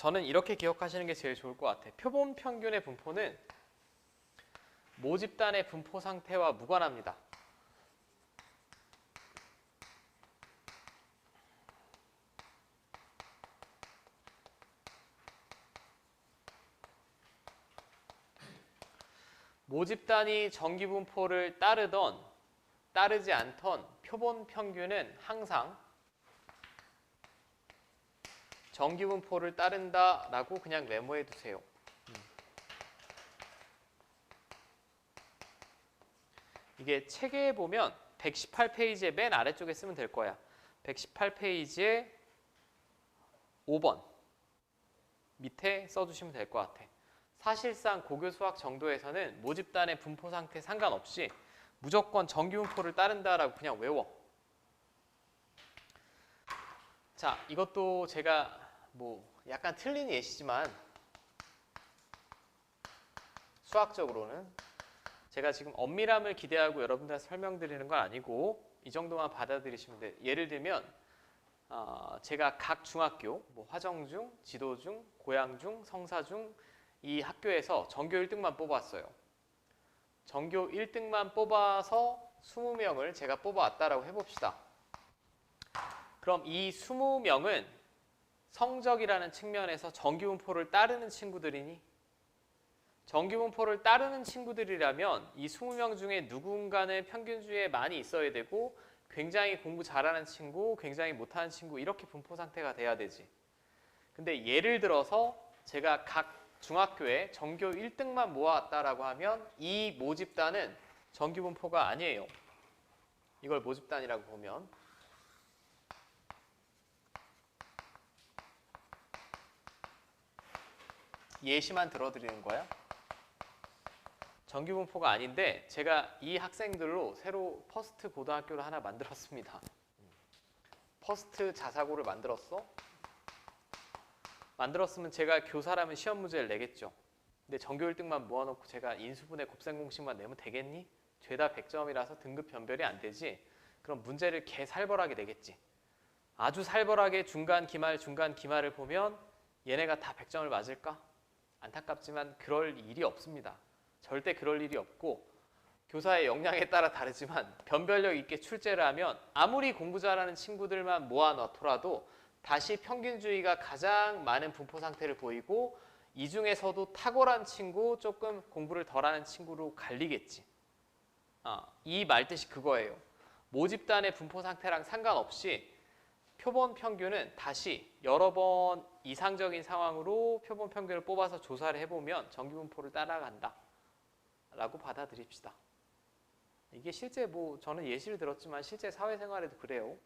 저는 이렇게 기억하시는 게 제일 좋을 것 같아요. 표본 평균의 분포는 모집단의 분포 상태와 무관합니다. 모집단이 정기분포를 따르던 따르지 않던 표본 평균은 항상 정기분포를 따른다라고 그냥 메모해 두세요. 이게 책에 보면 118페이지의 맨 아래쪽에 쓰면 될 거야. 118페이지에 5번 밑에 써주시면 될 것 같아. 사실상 고교 수학 정도에서는 모집단의 분포 상태 상관없이 무조건 정기분포를 따른다라고 그냥 외워. 자, 이것도 제가 뭐 약간 틀린 예시지만 수학적으로는 제가 지금 엄밀함을 기대하고 여러분들한테 설명드리는 건 아니고 이 정도만 받아들이시면 돼요. 예를 들면 제가 각 중학교, 뭐 화정중, 지도중, 고양중, 성사중 이 학교에서 전교 1등만 뽑았어요. 전교 1등만 뽑아서 20명을 제가 뽑아왔다라고 해봅시다. 그럼 이 20명은 성적이라는 측면에서 정기분포를 따르는 친구들이니? 정기분포를 따르는 친구들이라면 이 20명 중에 누군가는 평균주에 많이 있어야 되고 굉장히 공부 잘하는 친구, 굉장히 못하는 친구 이렇게 분포 상태가 돼야 되지. 근데 예를 들어서 제가 각 중학교에 전교 1등만 모아왔다라고 하면 이 모집단은 정기분포가 아니에요. 이걸 모집단이라고 보면 예시만 들어드리는 거야. 정기분포가 아닌데 제가 이 학생들로 새로 퍼스트 고등학교를 하나 만들었습니다. 퍼스트 자사고를 만들었으면 제가 교사라면 시험 문제를 내겠죠. 근데 전교 1등만 모아놓고 제가 인수분해 곱셈 공식만 내면 되겠니? 죄다 100점이라서 등급 변별이 안 되지. 그럼 문제를 개 살벌하게 내겠지. 아주 살벌하게 중간 기말을 보면 얘네가 다 100점을 맞을까? 안타깝지만 그럴 일이 없습니다. 절대 그럴 일이 없고 교사의 역량에 따라 다르지만 변별력 있게 출제를 하면 아무리 공부 잘하는 친구들만 모아놓더라도 다시 평균주의가 가장 많은 분포 상태를 보이고 이 중에서도 탁월한 친구, 조금 공부를 덜하는 친구로 갈리겠지. 이 말뜻이 그거예요. 모집단의 분포 상태랑 상관없이 표본 평균은 다시 여러 번 이상적인 상황으로 표본 평균을 뽑아서 조사를 해보면 정기분포를 따라간다 라고 받아들입시다. 이게 실제 뭐 저는 예시를 들었지만 실제 사회생활에도 그래요.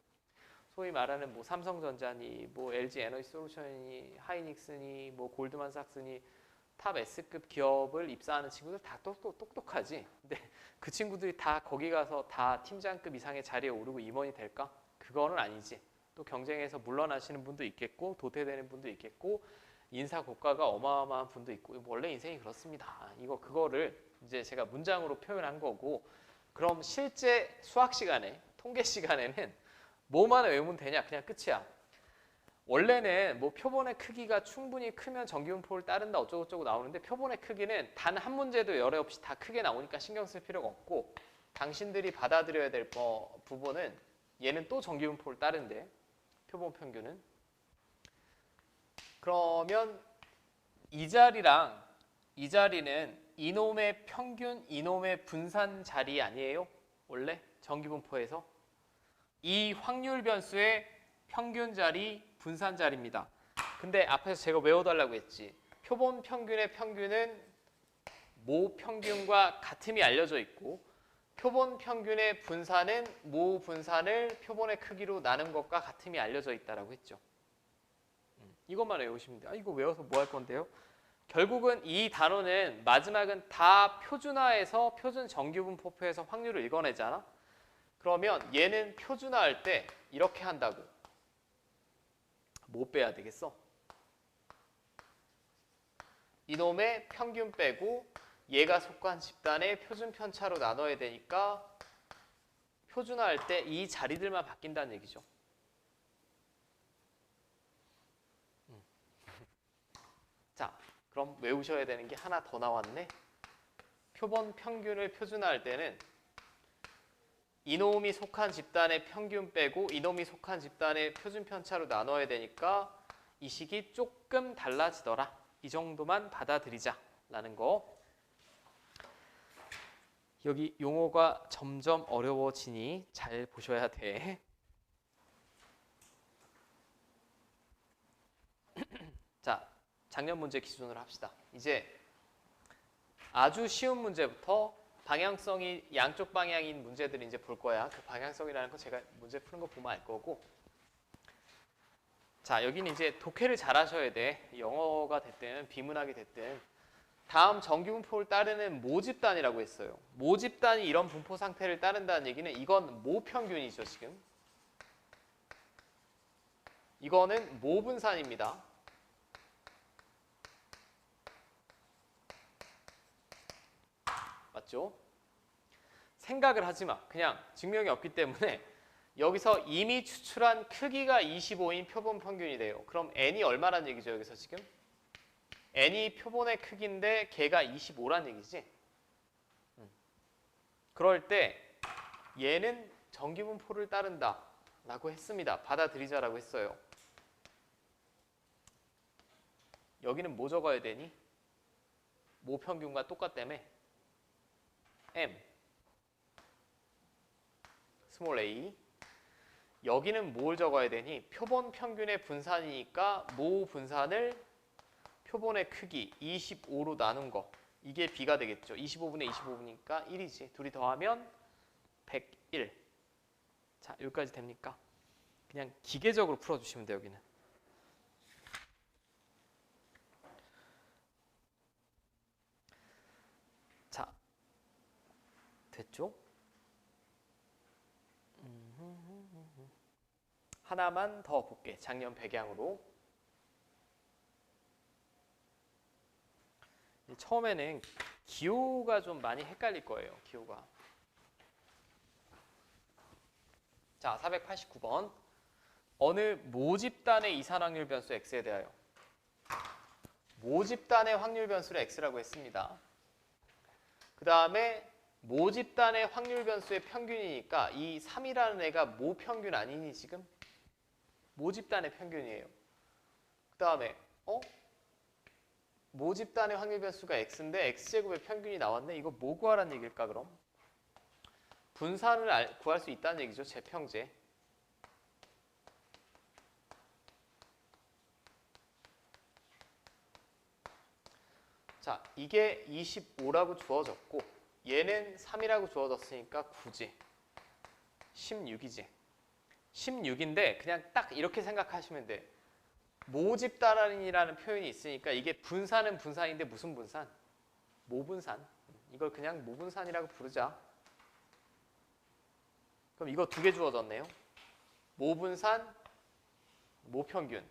소위 말하는 뭐 삼성전자니 뭐 LG 에너지 솔루션이 하이닉스니 뭐 골드만삭스니 탑 S급 기업을 입사하는 친구들 다 똑똑하지. 근데 그 친구들이 다 거기 가서 다 팀장급 이상의 자리에 오르고 임원이 될까? 그거는 아니지. 또 경쟁에서 물러나시는 분도 있겠고 도태되는 분도 있겠고 인사 고과가 어마어마한 분도 있고 원래 인생이 그렇습니다. 그거를 이제 제가 문장으로 표현한 거고 그럼 실제 수학 시간에 통계 시간에는 뭐만 외우면 되냐? 그냥 끝이야. 원래는 뭐 표본의 크기가 충분히 크면 정기분포를 따른다 어쩌고저쩌고 나오는데 표본의 크기는 단 한 문제도 열애 없이 다 크게 나오니까 신경 쓸 필요가 없고 당신들이 받아들여야 될 부분은 얘는 또 정기분포를 따른대. 표본 평균은. 그러면 이 자리는 이놈의 평균, 이놈의 분산 자리 아니에요? 원래 정기분포에서. 이 확률 변수의 평균 자리, 분산 자리입니다. 근데 앞에서 제가 외워달라고 했지. 표본 평균의 평균은 모 평균과 같음이 알려져 있고 표본 평균의 분산은 모 분산을 표본의 크기로 나눈 것과 같음이 알려져 있다고 했죠. 이것만 외우시면 돼요. 이거 외워서 뭐 할 건데요? 결국은 이 단어는 마지막은 다 표준화해서 표준 정기분포표에서 확률을 읽어내잖아. 그러면 얘는 표준화할 때 이렇게 한다고. 뭐 빼야 되겠어? 이놈의 평균 빼고 얘가 속한 집단의 표준 편차로 나눠야 되니까 표준화할 때 이 자리들만 바뀐다는 얘기죠. 자, 그럼 외우셔야 되는 게 하나 더 나왔네. 표본 평균을 표준화할 때는 이놈이 속한 집단의 평균 빼고 이놈이 속한 집단의 표준 편차로 나눠야 되니까 이 식이 조금 달라지더라. 이 정도만 받아들이자라는 거. 여기 용어가 점점 어려워지니 잘 보셔야 돼. 자, 작년 문제 기준으로 합시다. 이제 아주 쉬운 문제부터 방향성이 양쪽 방향인 문제들을 이제 볼 거야. 그 방향성이라는 거 제가 문제 푸는 거 보면 알 거고. 자, 여기는 이제 독해를 잘 하셔야 돼. 영어가 됐든 비문학이 됐든. 다음 정규분포를 따르는 모집단이라고 했어요. 모집단이 이런 분포 상태를 따른다는 얘기는 이건 모평균이죠, 지금. 이거는 모분산입니다. 맞죠? 생각을 하지 마. 그냥 증명이 없기 때문에 여기서 이미 추출한 크기가 25인 표본 평균이 돼요. 그럼 n이 얼마란 얘기죠, 여기서 지금? n이 표본의 크기인데 걔가 25란 얘기지. 그럴 때 얘는 정기분포를 따른다 라고 했습니다. 받아들이자라고 했어요. 여기는 뭐 적어야 되니? 모평균과 똑같다며. m 스몰 a. 여기는 뭘 적어야 되니? 표본 평균의 분산이니까 모 분산을 표본의 크기 25로 나눈 거. 이게 b가 되겠죠. 25분의 25분이니까 1이지. 둘이 더하면 101. 자, 여기까지 됩니까? 그냥 기계적으로 풀어주시면 돼요, 여기는. 자, 됐죠? 하나만 더 볼게. 작년 배경으로. 처음에는 기호가 좀 많이 헷갈릴 거예요. 기호가. 자, 489번. 어느 모집단의 이산 확률 변수 x에 대하여. 모집단의 확률 변수를 x라고 했습니다. 그 다음에 모집단의 확률 변수의 평균이니까 이 3이라는 애가 모평균 아니니 지금? 모집단의 평균이에요. 그 다음에 모집단의 확률 변수가 x인데 x제곱의 평균이 나왔네. 이거 뭐 구하라는 얘기일까 그럼? 분산을 구할 수 있다는 얘기죠. 재평제. 자, 이게 25라고 주어졌고 얘는 3이라고 주어졌으니까 9지. 16이지. 16인데 그냥 딱 이렇게 생각하시면 돼. 모집단이라는 표현이 있으니까 이게 분산은 분산인데 무슨 분산? 모분산. 이걸 그냥 모분산이라고 부르자. 그럼 이거 두 개 주어졌네요. 모분산, 모평균.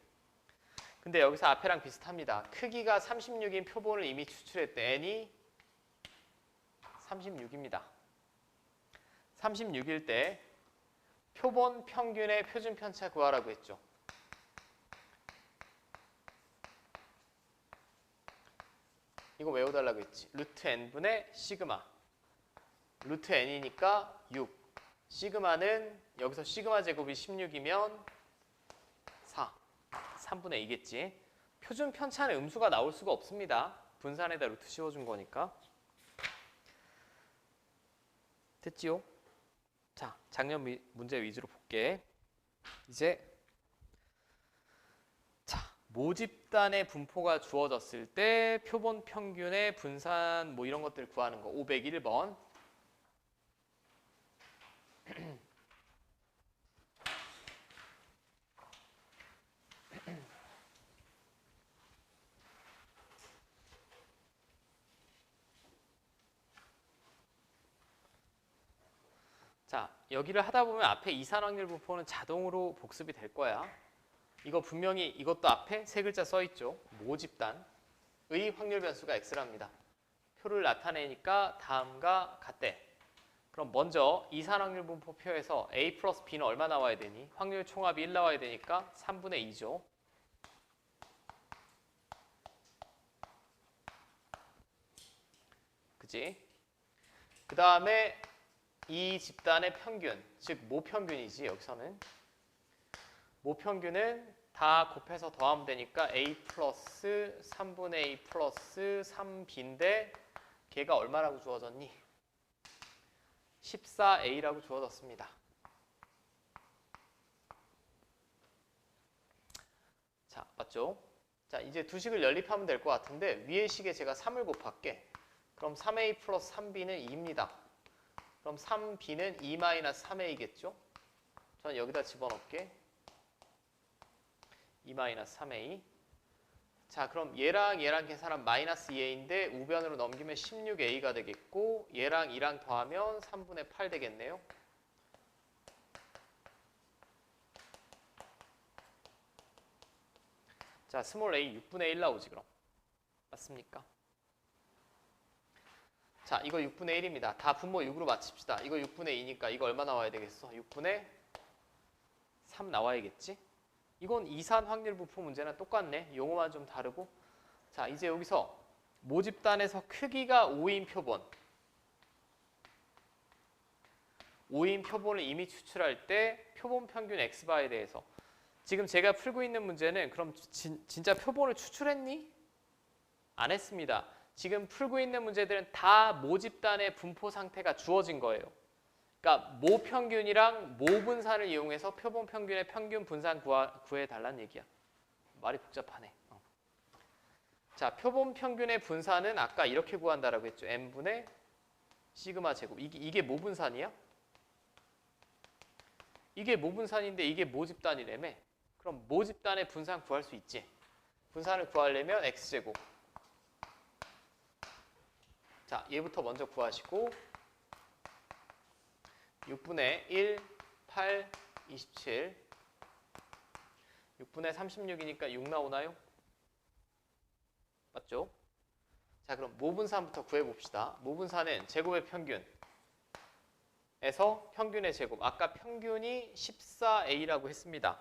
근데 여기서 앞에랑 비슷합니다. 크기가 36인 표본을 이미 추출했대. n이 36입니다. 36일 때 표본 평균의 표준 편차 구하라고 했죠. 이거 외워달라고 했지. 루트 n분의 시그마. 루트 n이니까 6. 시그마는 여기서 시그마 제곱이 16이면 4. 3분의 2겠지. 표준 편차는 음수가 나올 수가 없습니다. 분산에다 루트 씌워준 거니까. 됐지요? 자, 작년 문제 위주로 볼게. 이제 자, 모집단의 분포가 주어졌을 때 표본 평균의 분산 뭐 이런 것들 구하는 거. 501번. 자, 여기를 하다 보면 앞에 이산 확률 분포는 자동으로 복습이 될 거야. 이거 분명히 이것도 앞에 세 글자 써 있죠. 모집단의 확률 변수가 x랍니다. 표를 나타내니까 다음과 같대. 그럼 먼저 이산 확률 분포표에서 a 플러스 b는 얼마 나와야 되니? 확률 총합이 1 나와야 되니까 3분의 2죠. 그지? 그 다음에 이 집단의 평균, 즉 모평균이지 여기서는. 모평균은 다 곱해서 더하면 되니까 a 플러스 3분의 a 플러스 3b인데 걔가 얼마라고 주어졌니? 14a라고 주어졌습니다. 자, 맞죠? 자, 이제 두 식을 연립하면 될 것 같은데 위의 식에 제가 3을 곱할게. 그럼 3a 플러스 3b는 2입니다. 그럼 3b는 2 마이너스 3a겠죠? 저는 여기다 집어넣을게. 2 마이너스 3a. 자, 그럼 얘랑 계산하면 마이너스 2a인데 우변으로 넘기면 16a가 되겠고 얘랑 이랑 더하면 3분의 8 되겠네요. 자, 스몰 a 6분의 1 나오지 그럼. 맞습니까? 자, 이거 6분의 1입니다. 다 분모 6으로 맞춥시다. 이거 6분의 2니까 이거 얼마 나와야 되겠어? 6분의 3 나와야겠지? 이건 이산 확률 부호 문제랑 똑같네. 용어만 좀 다르고. 자, 이제 여기서 모집단에서 크기가 5인 표본. 5인 표본을 이미 추출할 때 표본 평균 x바에 대해서 지금 제가 풀고 있는 문제는 그럼 진짜 표본을 추출했니? 안 했습니다. 지금 풀고 있는 문제들은 다 모집단의 분포 상태가 주어진 거예요. 그러니까 모평균이랑 모분산을 이용해서 표본 평균의 평균 분산 구해달라는 얘기야. 말이 복잡하네. 자, 표본 평균의 분산은 아까 이렇게 구한다라고 했죠. n분의 시그마 제곱. 이게 모분산이야? 이게 모분산인데 이게 모집단이라며. 그럼 모집단의 분산 구할 수 있지. 분산을 구하려면 x제곱. 자, 얘부터 먼저 구하시고 6분의 1, 8, 27 6분의 36이니까 6 나오나요? 맞죠? 자, 그럼 모분산부터 구해봅시다. 모분산은 제곱의 평균에서 평균의 제곱. 아까 평균이 14a라고 했습니다.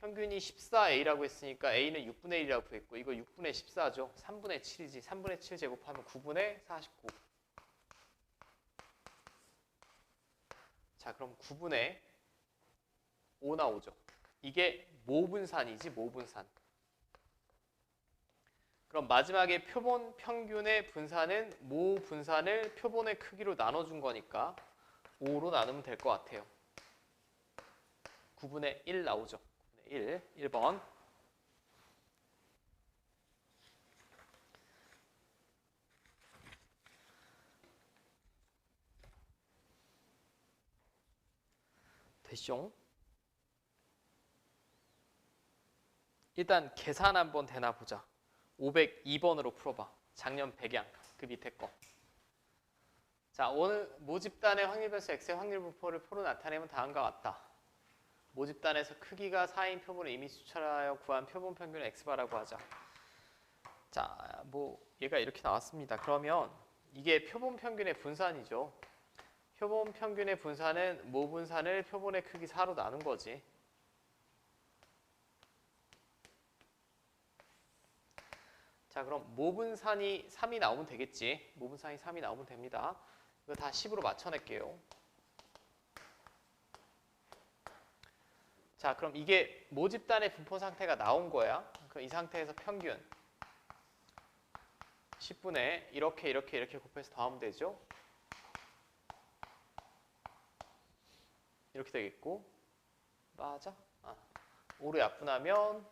평균이 14a라고 했으니까 a는 6분의 1이라고 구했고 이거 6분의 14죠. 3분의 7이지. 3분의 7 제곱하면 9분의 49. 자, 그럼 9분의 5 나오죠. 이게 모분산이지, 모분산. 그럼 마지막에 표본 평균의 분산은 모분산을 표본의 크기로 나눠준 거니까 5로 나누면 될 것 같아요. 9분의 1 나오죠. 9분의 1, 1번. 됐죠? 일단 계산 한번 되나 보자. 502번으로 풀어봐. 작년 백양 그 밑에 거. 자, 오늘 모집단의 확률별수 x의 확률 분포를 표로 나타내면 다음과 같다. 모집단에서 크기가 4인 표본을 이미 추출하여 구한 표본 평균을 x바라고 하자. 자, 뭐 얘가 이렇게 나왔습니다. 그러면 이게 표본 평균의 분산이죠. 표본 평균의 분산은 모분산을 표본의 크기 4로 나눈 거지. 자, 그럼 모분산이 3이 나오면 되겠지. 모분산이 3이 나오면 됩니다. 이거 다 10으로 맞춰낼게요. 자, 그럼 이게 모집단의 분포 상태가 나온 거야. 그럼 이 상태에서 평균 10분의 이렇게 곱해서 더하면 되죠. 이렇게 되겠고, 맞아? 5로 약분하면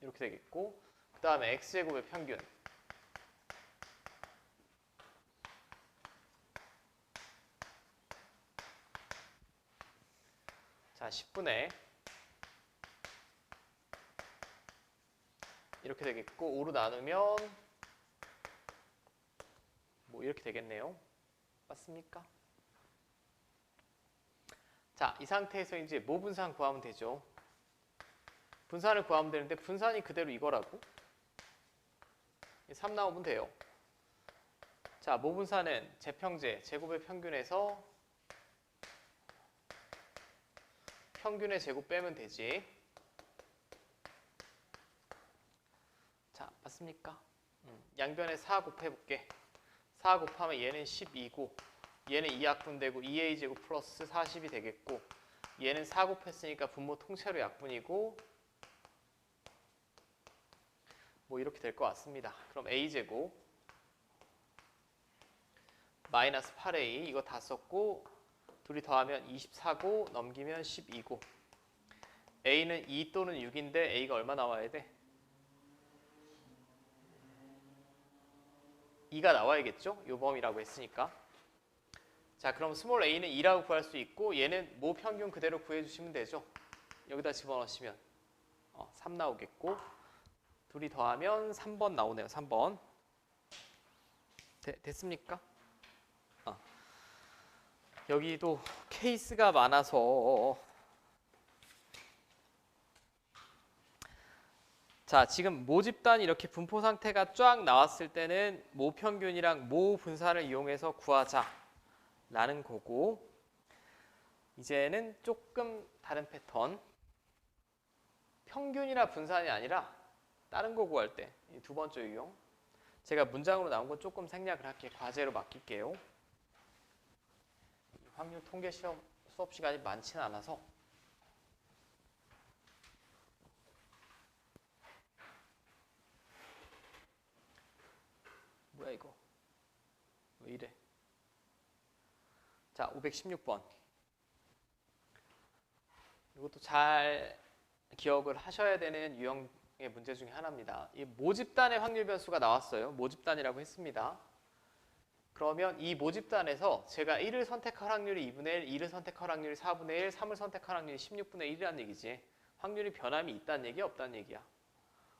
이렇게 되겠고, 그 다음에 x제곱의 평균. 자, 10분의 이렇게 되겠고, 5로 나누면 뭐 이렇게 되겠네요. 맞습니까? 자, 이 상태에서 이제 모분산 구하면 되죠. 분산을 구하면 되는데 분산이 그대로 이거라고. 3 나오면 돼요. 자, 모분산은 제평제, 제곱의 평균에서 평균의 제곱 빼면 되지. 자, 맞습니까? 양변에 4 곱해볼게. 4 곱하면 얘는 12고 얘는 2약분되고 2a제곱 플러스 40이 되겠고 얘는 4 곱했으니까 분모 통째로 약분이고 뭐 이렇게 될 것 같습니다. 그럼 a제곱 마이너스 8a 이거 다 썼고 둘이 더하면 24고 넘기면 12고 a는 2 또는 6인데 a가 얼마 나와야 돼? 2가 나와야겠죠? 요 범위라고 했으니까. 자, 그럼 스몰 a는 2라고 구할 수 있고 얘는 모 평균 그대로 구해주시면 되죠. 여기다 집어넣으시면 3 나오겠고 둘이 더하면 3번 나오네요. 3번. 됐습니까? 여기도 케이스가 많아서 자, 지금 모집단 이렇게 분포 상태가 쫙 나왔을 때는 모 평균이랑 모 분산을 이용해서 구하자라는 거고 이제는 조금 다른 패턴 평균이나 분산이 아니라 다른 거 구할 때 두 번째 유형 제가 문장으로 나온 건 조금 생략을 할게요. 과제로 맡길게요. 확률 통계 시험 수업 시간이 많지는 않아서 뭐야 이거 왜 이래. 자, 516번 이것도 잘 기억을 하셔야 되는 유형의 문제 중에 하나입니다. 이 모집단의 확률 변수가 나왔어요. 모집단이라고 했습니다. 그러면 이 모집단에서 제가 1을 선택할 확률이 2분의 1, 2를 선택할 확률이 4분의 1, 3을 선택할 확률이 16분의 1이라는 얘기지. 확률이 변함이 있다는 얘기야, 없다는 얘기야?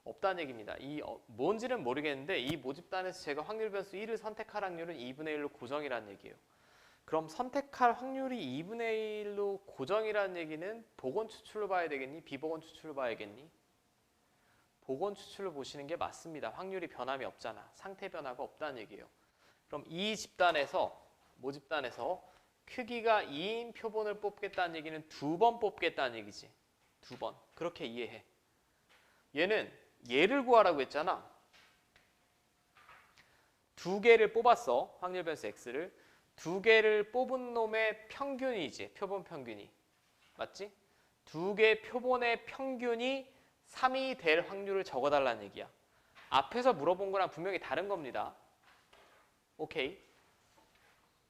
없다는 얘기입니다. 뭔지는 모르겠는데 이 모집단에서 제가 확률 변수 1을 선택할 확률은 2분의 1로 고정이라는 얘기예요. 그럼 선택할 확률이 2분의 1로 고정이라는 얘기는 복원 추출로 봐야 되겠니? 비복원 추출로 봐야겠니? 복원 추출로 보시는 게 맞습니다. 확률이 변함이 없잖아. 상태 변화가 없다는 얘기예요. 그럼 이 집단에서 모집단에서 크기가 2인 표본을 뽑겠다는 얘기는 2번 뽑겠다는 얘기지. 2번. 그렇게 이해해. 얘는 얘를 구하라고 했잖아. 2개를 뽑았어. 확률 변수 x를. 2개를 뽑은 놈의 평균이지. 표본 평균이. 맞지? 2개 표본의 평균이 3이 될 확률을 적어달라는 얘기야. 앞에서 물어본 거랑 분명히 다른 겁니다. 오케이.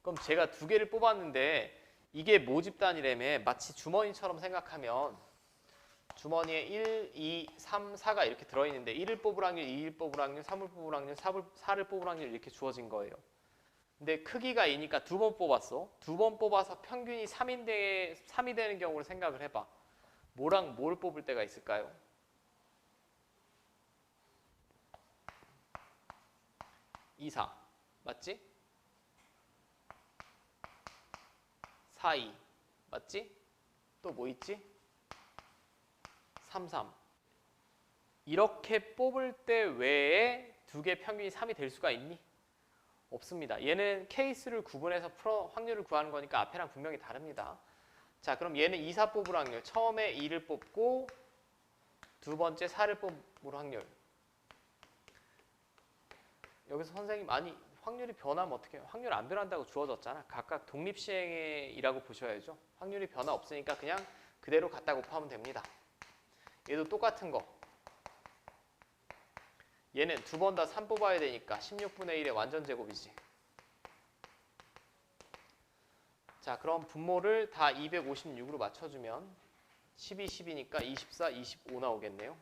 그럼 제가 2개를 뽑았는데 이게 모집단이라며 마치 주머니처럼 생각하면 주머니에 1, 2, 3, 4가 이렇게 들어있는데 1을 뽑을 확률, 2를 뽑을 확률, 3을 뽑을 확률, 4를 뽑을 확률 이렇게 주어진 거예요. 근데 크기가 2니까 2번 뽑았어. 2번 뽑아서 평균이 3이 되는 경우를 생각을 해봐. 뭐랑 뭘 뽑을 때가 있을까요? 2, 4. 맞지? 4, 2. 맞지? 또 뭐 있지? 3, 3. 이렇게 뽑을 때 외에 2개 평균이 3이 될 수가 있니? 없습니다. 얘는 케이스를 구분해서 확률을 구하는 거니까 앞에랑 분명히 다릅니다. 자, 그럼 얘는 2, 4 뽑을 확률. 처음에 2를 뽑고 두 번째 4를 뽑을 확률. 여기서 선생님 아니 확률이 변하면 어떻게 해요? 확률 안 변한다고 주어졌잖아. 각각 독립시행이라고 보셔야죠. 확률이 변화 없으니까 그냥 그대로 갖다 곱하면 됩니다. 얘도 똑같은 거. 얘는 두 번 다 3 뽑아야 되니까 16분의 1의 완전 제곱이지. 자, 그럼 분모를 다 256으로 맞춰주면 12, 10이니까 24, 25 나오겠네요.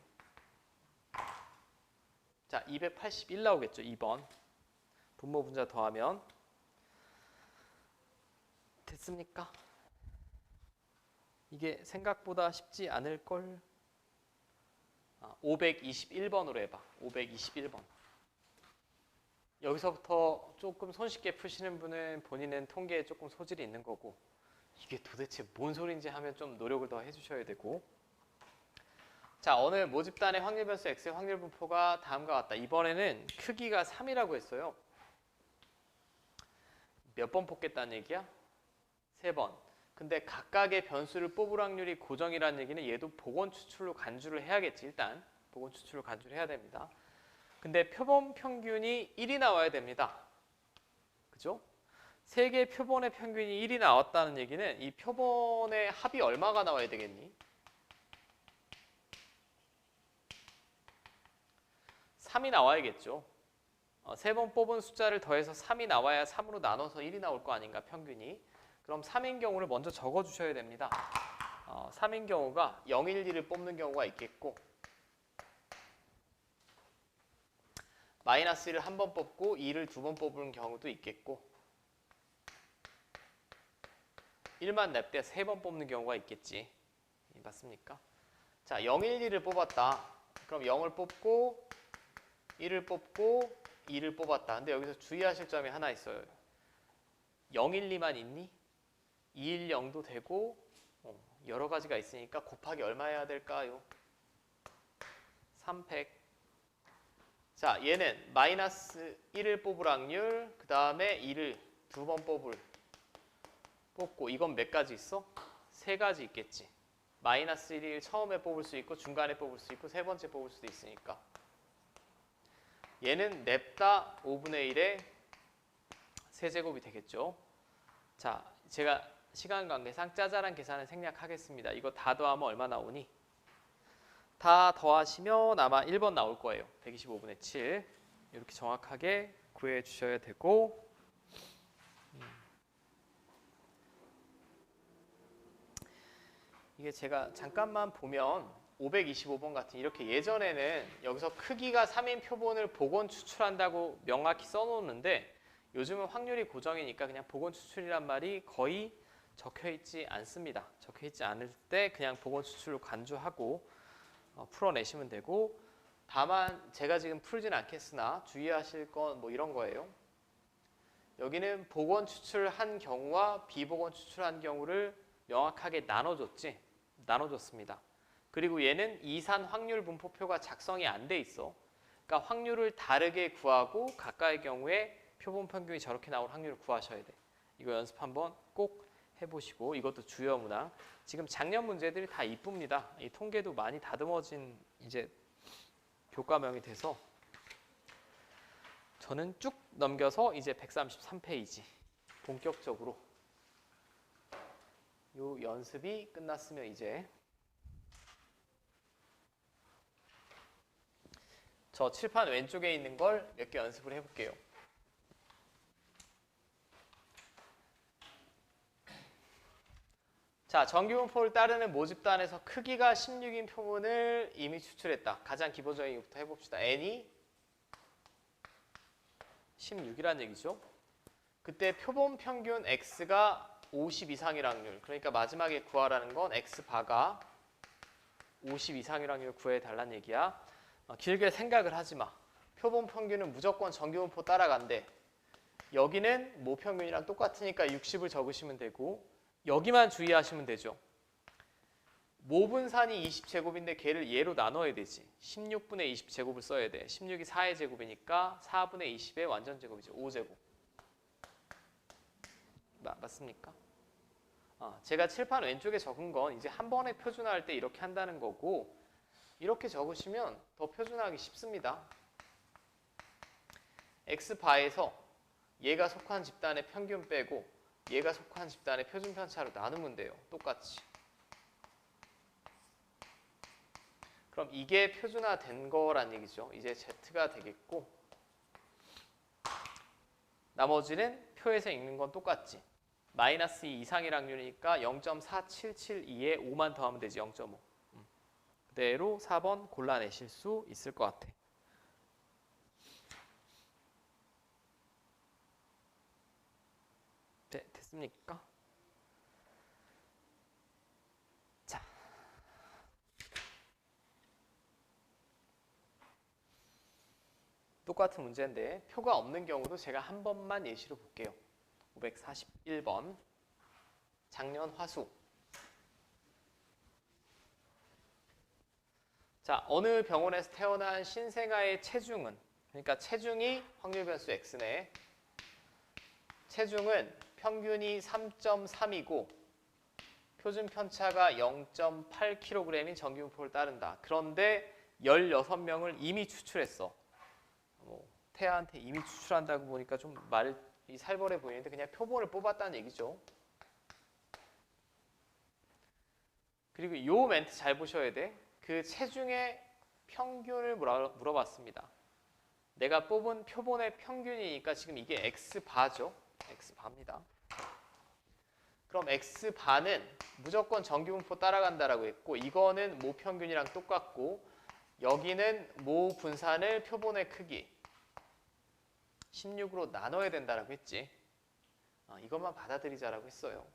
자, 281 나오겠죠. 2번. 분모 분자 더하면 됐습니까? 이게 생각보다 쉽지 않을걸? 521번으로 해봐. 521번. 여기서부터 조금 손쉽게 푸시는 분은 본인은 통계에 조금 소질이 있는 거고 이게 도대체 뭔 소리인지 하면 좀 노력을 더 해주셔야 되고. 자, 오늘 모집단의 확률 변수 x의 확률 분포가 다음과 같다. 이번에는 크기가 3이라고 했어요. 몇 번 뽑겠다는 얘기야? 3번. 근데 각각의 변수를 뽑을 확률이 고정이라는 얘기는 얘도 복원 추출로 간주를 해야겠지. 일단 복원 추출로 간주를 해야 됩니다. 근데 표본 평균이 1이 나와야 됩니다. 그죠? 세 개의 표본의 평균이 1이 나왔다는 얘기는 이 표본의 합이 얼마가 나와야 되겠니? 3이 나와야겠죠. 세 번 뽑은 숫자를 더해서 3이 나와야 3으로 나눠서 1이 나올 거 아닌가, 평균이. 그럼 3인 경우를 먼저 적어주셔야 됩니다. 3인 경우가 0, 1, 2를 뽑는 경우가 있겠고, 마이너스 1을 한 번 뽑고 2를 두 번 뽑는 경우도 있겠고, 1만 냅대 세 번 뽑는 경우가 있겠지. 맞습니까? 자, 0, 1, 2를 뽑았다. 그럼 0을 뽑고 1을 뽑고 2를 뽑았다. 근데 여기서 주의하실 점이 하나 있어요. 0, 1, 2만 있니? 2, 1, 0도 되고 여러 가지가 있으니까 곱하기 얼마 해야 될까요? 300. 자, 얘는 마이너스 1을 뽑을 확률, 그 다음에 2를 두 번 뽑고, 이건 몇 가지 있어? 세 가지 있겠지. 마이너스 1을 처음에 뽑을 수 있고, 중간에 뽑을 수 있고, 세 번째 뽑을 수도 있으니까. 얘는 냅다 5분의 1의 세제곱이 되겠죠. 자, 제가 시간 관계상 짜잘한 계산을 생략하겠습니다. 이거 다 더하면 얼마 나오니? 다 더하시면 아마 1번 나올 거예요. 125분의 7. 이렇게 정확하게 구해 주셔야 되고, 이게 제가 잠깐만 보면 525번 같은, 이렇게 예전에는 여기서 크기가 3인 표본을 복원 추출한다고 명확히 써놓는데, 요즘은 확률이 고정이니까 그냥 복원 추출이란 말이 거의 적혀있지 않습니다. 적혀있지 않을 때 그냥 복원 추출로 간주하고 풀어내시면 되고, 다만 제가 지금 풀진 않겠으나 주의하실 건 뭐 이런 거예요. 여기는 복원 추출한 경우와 비복원 추출한 경우를 명확하게 나눠줬습니다. 그리고 얘는 이산 확률 분포표가 작성이 안 돼 있어. 그러니까 확률을 다르게 구하고 각각의 경우에 표본 평균이 저렇게 나올 확률을 구하셔야 돼. 이거 연습 한번 꼭 해보시고, 이것도 주요 문항. 지금 작년 문제들이 다 이쁩니다. 이 통계도 많이 다듬어진 이제 교과명이 돼서 저는 쭉 넘겨서 이제 133페이지 본격적으로 요 연습이 끝났으면 이제 저 칠판 왼쪽에 있는 걸 몇 개 연습을 해볼게요. 자, 정규분포를 따르는 모집단에서 크기가 16인 표본을 이미 추출했다. 가장 기본적인 것부터 해봅시다. n이 16이란 얘기죠. 그때 표본 평균 x가 50 이상일 확률, 그러니까 마지막에 구하라는 건 x바가 50 이상일 확률 구해달라는 얘기야. 길게 생각을 하지 마. 표본 평균은 무조건 정규분포 따라간대. 여기는 모평균이랑 똑같으니까 60을 적으시면 되고, 여기만 주의하시면 되죠. 모분산이 20제곱인데 걔를 얘로 나눠야 되지. 16분의 20제곱을 써야 돼. 16이 4의 제곱이니까 4분의 20의 완전 제곱이죠. 5제곱. 맞습니까? 제가 칠판 왼쪽에 적은 건 이제 한 번에 표준화할 때 이렇게 한다는 거고, 이렇게 적으시면 더 표준화하기 쉽습니다. x바에서 얘가 속한 집단의 평균 빼고 얘가 속한 집단의 표준 편차로 나누면 돼요. 똑같이. 그럼 이게 표준화된 거란 얘기죠. 이제 z가 되겠고, 나머지는 표에서 읽는 건 똑같지. 마이너스 2 이상일 확률이니까 0.4772에 5만 더하면 되지. 0.5. 그대로 4번 골라내실 수 있을 것 같아. 네, 됐습니까? 자, 똑같은 문제인데 표가 없는 경우도 제가 한 번만 예시로 볼게요. 541번 작년 화수. 자, 어느 병원에서 태어난 신생아의 체중은, 그러니까 체중이 확률 변수 x네. 체중은 평균이 3.3이고 표준 편차가 0.8kg인 정규분포를 따른다. 그런데 16명을 이미 추출했어. 앞에한테 이미 추출한다고 보니까 좀 말이 살벌해 보이는데 그냥 표본을 뽑았다는 얘기죠. 그리고 요 멘트 잘 보셔야 돼. 그 체중의 평균을 물어봤습니다. 내가 뽑은 표본의 평균이니까 지금 이게 X바죠. X바입니다. 그럼 X바는 무조건 정규분포 따라간다라고 했고 이거는 모 평균이랑 똑같고 여기는 모 분산을 표본의 크기 16으로 나눠야 된다라고 했지. 이것만 받아들이자라고 했어요.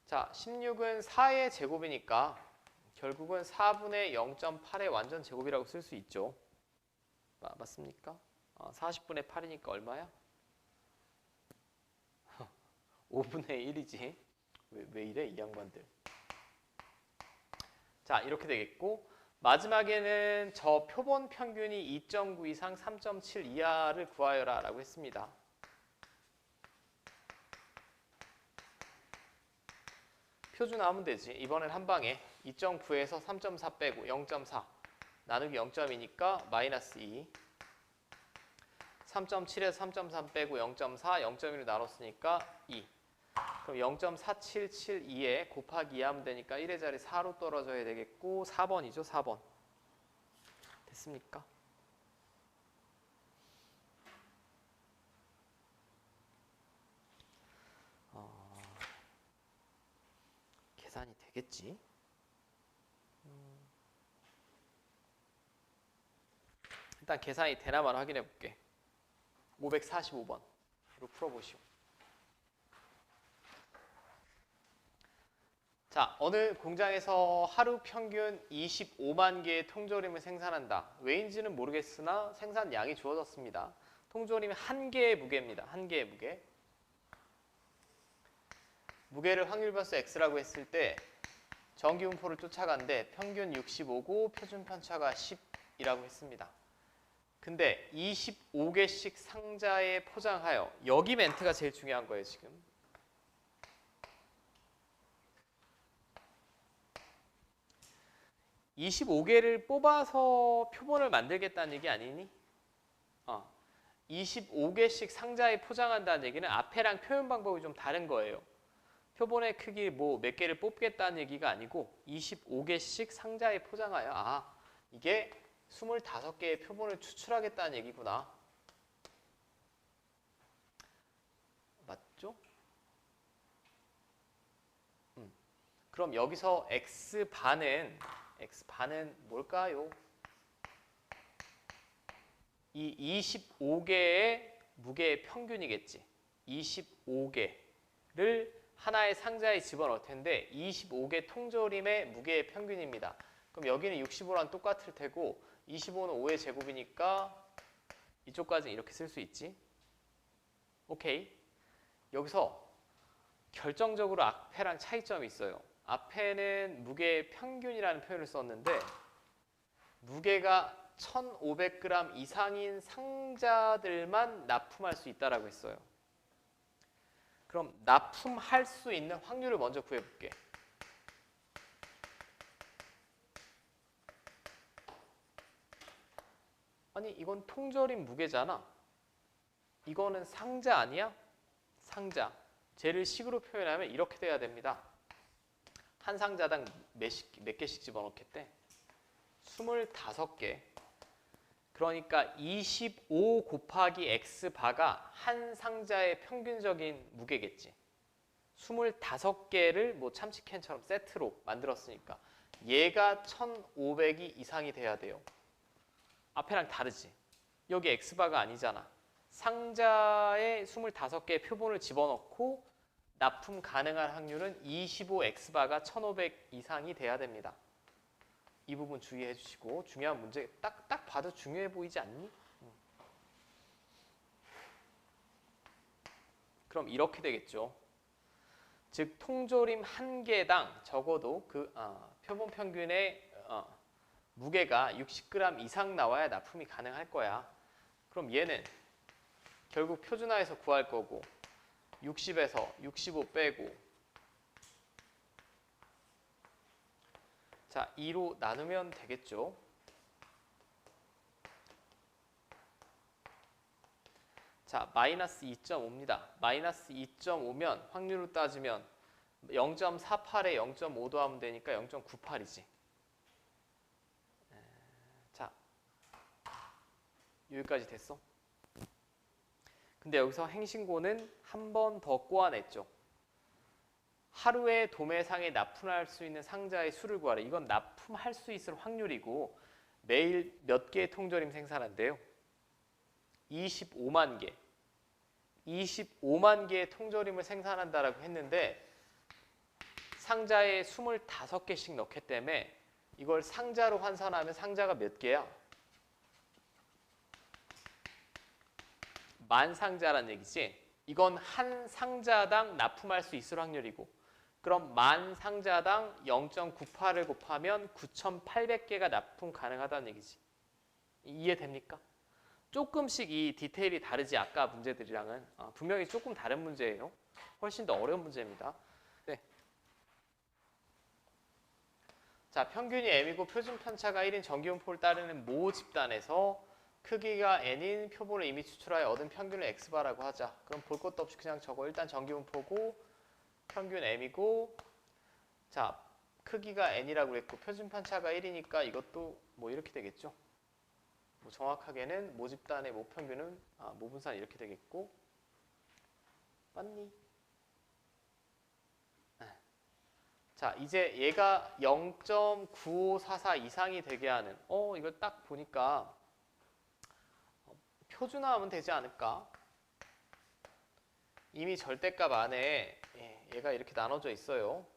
자, 16은 4의 제곱이니까 결국은 4분의 0.8의 완전 제곱이라고 쓸 수 있죠. 맞습니까? 40분의 8이니까 얼마야? 5분의 1이지. 왜 이래 이 양반들. 자, 이렇게 되겠고 마지막에는 저 표본 평균이 2.9 이상 3.7 이하를 구하여라 라고 했습니다. 표준 나오면 되지. 이번엔 한 방에 2.9에서 3.4 빼고 0.4 나누기 0.2니까 마이너스 2 3.7에서 3.3 빼고 0.4 0.1을 나눴으니까 2 그럼 0.4772에 곱하기 2 하면 되니까 1의 자리 4로 떨어져야 되겠고 4번이죠. 4번. 됐습니까? 계산이 되겠지? 일단 계산이 되나만 확인해 볼게. 545번으로 풀어보시오. 자, 어느 공장에서 하루 평균 25만 개의 통조림을 생산한다. 왜인지는 모르겠으나 생산량이 주어졌습니다. 통조림이 한 개의 무게입니다. 한 개의 무게. 무게를 확률변수 x라고 했을 때 정기분포를 쫓아간데 평균 65고 표준 편차가 10이라고 했습니다. 근데 25개씩 상자에 포장하여 여기 멘트가 제일 중요한 거예요. 지금 25개를 뽑아서 표본을 만들겠다는 얘기 아니니? 25개씩 상자에 포장한다는 얘기는 앞에랑 표현 방법이 좀 다른 거예요. 표본의 크기 뭐 몇 개를 뽑겠다는 얘기가 아니고 25개씩 상자에 포장하여 이게 25개의 표본을 추출하겠다는 얘기구나. 맞죠? 그럼 여기서 X반은 뭘까요? 이 25개의 무게의 평균이겠지. 25개를 하나의 상자에 집어넣을 텐데 25개 통조림의 무게의 평균입니다. 그럼 여기는 65랑 똑같을 테고 25는 5의 제곱이니까 이쪽까지는 이렇게 쓸 수 있지. 오케이. 여기서 결정적으로 앞에랑 차이점이 있어요. 앞에는 무게의 평균이라는 표현을 썼는데 무게가 1,500g 이상인 상자들만 납품할 수 있다라고 했어요. 그럼 납품할 수 있는 확률을 먼저 구해볼게. 아니 이건 통조림 무게잖아. 이거는 상자 아니야? 상자. 쟤를 식으로 표현하면 이렇게 돼야 됩니다. 한 상자당 몇 개씩 집어넣겠대? 25개. 그러니까 25 곱하기 X바가 한 상자의 평균적인 무게겠지. 25개를 뭐 참치캔처럼 세트로 만들었으니까 얘가 1,500이 이상이 돼야 돼요. 앞에랑 다르지. 여기 X바가 아니잖아. 상자에 25개의 표본을 집어넣고 납품 가능한 확률은 25X바가 1,500 이상이 돼야 됩니다. 이 부분 주의해 주시고 중요한 문제 딱 봐도 중요해 보이지 않니? 그럼 이렇게 되겠죠. 즉 통조림 한 개당 적어도 그 표본 평균의 무게가 60g 이상 나와야 납품이 가능할 거야. 그럼 얘는 결국 표준화해서 구할 거고 60에서 65 빼고 자 2로 나누면 되겠죠. 자, 마이너스 2.5입니다. 마이너스 2.5면 확률로 따지면 0.48에 0.5 더하면 되니까 0.98이지. 자, 여기까지 됐어. 근데 여기서 행신고는 한 번 더 꼬아냈죠. 하루에 도매상에 납품할 수 있는 상자의 수를 구하라. 이건 납품할 수 있을 확률이고 매일 몇 개의 통조림 생산한대요? 25만 개. 25만 개의 통조림을 생산한다라고 했는데 상자에 25개씩 넣기 때문에 이걸 상자로 환산하면 상자가 몇 개야? 만 상자란 얘기지. 이건 한 상자당 납품할 수 있을 확률이고 그럼 만 상자당 0.98을 곱하면 9,800개가 납품 가능하다는 얘기지. 이해됩니까? 조금씩 이 디테일이 다르지 아까 문제들이랑은. 분명히 조금 다른 문제예요. 훨씬 더 어려운 문제입니다. 네. 자, 평균이 m이고 표준 편차가 1인 정기분포를 따르는 모 집단에서 크기가 n인 표본을 이미 추출하여 얻은 평균을 x바라고 하자. 그럼 볼 것도 없이 그냥 적어. 일단 정기분포고 평균 m이고 자, 크기가 n이라고 그랬고 표준 편차가 1이니까 이것도 뭐 이렇게 되겠죠. 뭐 정확하게는 모 집단의 모 평균은 모분산 이렇게 되겠고 맞니? 자, 이제 얘가 0.9544 이상이 되게 하는 이걸 딱 보니까 표준화하면 되지 않을까? 이미 절대값 안에 얘가 이렇게 나눠져 있어요.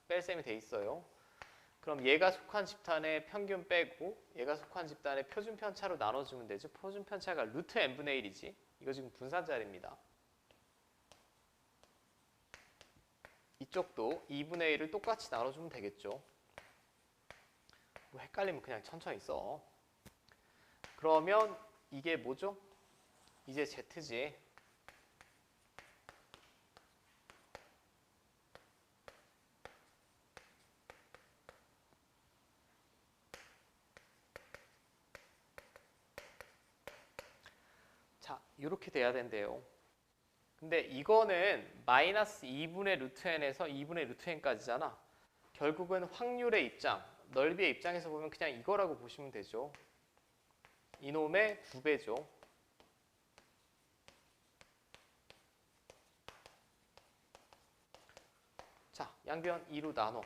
뺄셈이 돼 있어요. 그럼 얘가 속한 집단의 평균 빼고 얘가 속한 집단의 표준 편차로 나눠주면 되죠. 표준 편차가 루트 n분의 1이지. 이거 지금 분산자리입니다. 이쪽도 2분의 1을 똑같이 나눠주면 되겠죠. 뭐 헷갈리면 그냥 천천히 써. 그러면 이게 뭐죠? 이제 Z지. 자, 이렇게 돼야 된대요. 근데 이거는 마이너스 2분의 루트 n에서 2분의 루트 n까지잖아. 결국은 확률의 입장, 넓이의 입장에서 보면 그냥 이거라고 보시면 되죠. 이놈의 9배죠. 자, 양변 2로 나눠.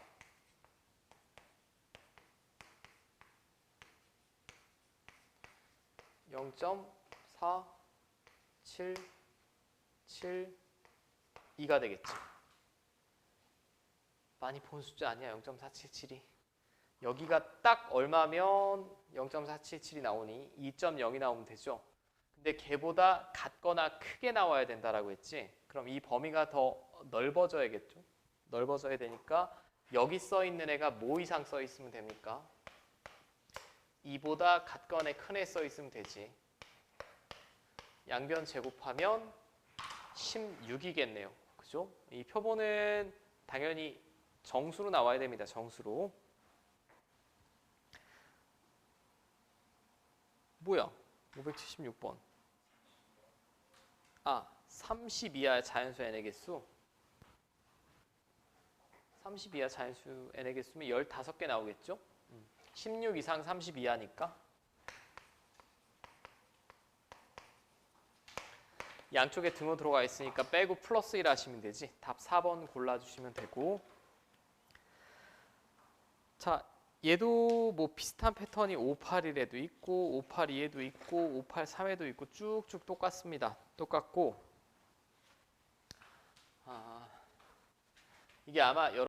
(0.477) 2가 되겠지. 많이 본 숫자 아니야. 0.477이. 여기가 딱 얼마면 0.477이 나오니? 2.0이 나오면 되죠. 근데 걔보다 같거나 크게 나와야 된다라고 했지. 그럼 이 범위가 더 넓어져야겠죠. 넓어져야 되니까 여기 써 있는 애가 뭐 이상 써 있으면 됩니까? 2보다 같거나 큰 애 써 있으면 되지. 양변 제곱하면 16이겠네요. 그죠? 이 표본은 당연히 정수로 나와야 됩니다. 정수로. 뭐야? 576번. 30 이하 자연수 n의 개수. 30 이하 자연수 n의 개수면 15개 나오겠죠? 16 이상 30 이하니까. 양쪽에 등호 들어가 있으니까 빼고 플러스 1 하시면 되지. 답 4번 골라주시면 되고. 자, 얘도 뭐 비슷한 패턴이 581에도 있고 582에도 있고 583에도 있고 쭉쭉 똑같습니다. 똑같고 이게 아마 여러